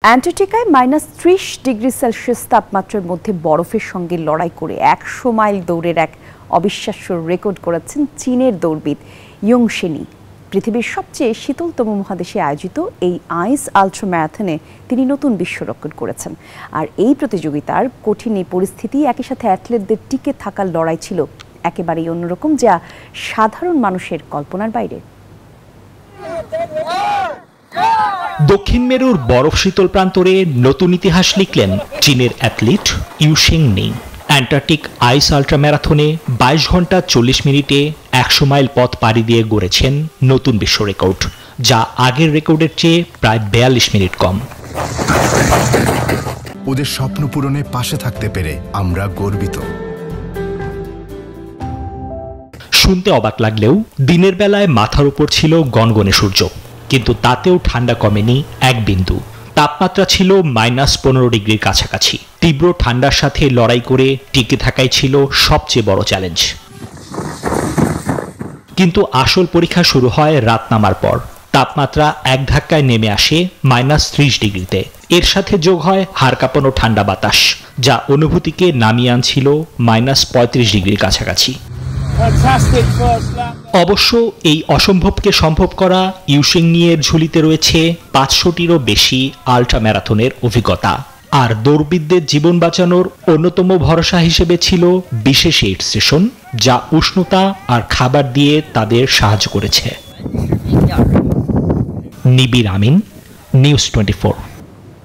অ্যান্টার্কটিকায় -30°C তাপমাত্রার মধ্যে বরফের সঙ্গে লড়াই করে 100 মাইল দৌড়ের এক অবিশ্বাস্য রেকর্ড করেছেন চীনের দৌড়বিদ ইয়ং শেনি। পৃথিবীর সবচেয়ে শীতলতম মহাদেশে আয়োজিত এই আইস আল্ট্রা ম্যারাথনে তিনি নতুন বিশ্ব রেকর্ড করেছেন। আর এই প্রতিযোগিতার কঠিন এই পরিস্থিতি একই সাথে অ্যাথলেটদের টিকে থাকার লড়াই ছিল একেবারেই অন্যরকম, যা সাধারণ মানুষের কল্পনার বাইরে। দক্ষিণ মেরুর বরফ শীতল প্রান্তরে নতুন ইতিহাস লিখলেন চীনের অ্যাথলিট ইউ শেংনি। অ্যান্টার্কটিক আইস আল্ট্রা ম্যারাথনে 22 ঘন্টা 40 মিনিটে 100 মাইল পথ পাড়ি দিয়ে গড়েছেন নতুন বিশ্ব রেকর্ড, যা আগের রেকর্ডের চেয়ে প্রায় 42 মিনিট কম। ওদের স্বপ্ন পূরণে পাশে থাকতে পেরে আমরা গর্বিত। শুনতে অবাক লাগলেও দিনের বেলায় মাথার উপর ছিল গনগনে সূর্য, কিন্তু তাতেও ঠান্ডা কমেনি এক বিন্দু। তাপমাত্রা ছিল -15 ডিগ্রির কাছাকাছি। তীব্র ঠান্ডার সাথে লড়াই করে টিকে থাকাই ছিল সবচেয়ে বড় চ্যালেঞ্জ। কিন্তু আসল পরীক্ষা শুরু হয় রাত নামার পর। তাপমাত্রা এক ধাক্কায় নেমে আসে -30 ডিগ্রিতে। এর সাথে যোগ হয় হাড় কাঁপানো ঠান্ডা বাতাস, যা অনুভূতিকে নামিয়ে আনছিল -35 ডিগ্রির কাছাকাছি। অবশ্য এই অসম্ভবকে সম্ভব করা ইউ শেংনির ঝুলিতে রয়েছে 500টিরও বেশি আল্ট্রা ম্যারাথনের অভিজ্ঞতা। আর দৌড়বিদদের জীবন বাঁচানোর অন্যতম ভরসা হিসেবে ছিল বিশেষ এইড স্টেশন, যা উষ্ণতা আর খাবার দিয়ে তাদের সাহায্য করেছে। নিবির আমিন, নিউজ 24।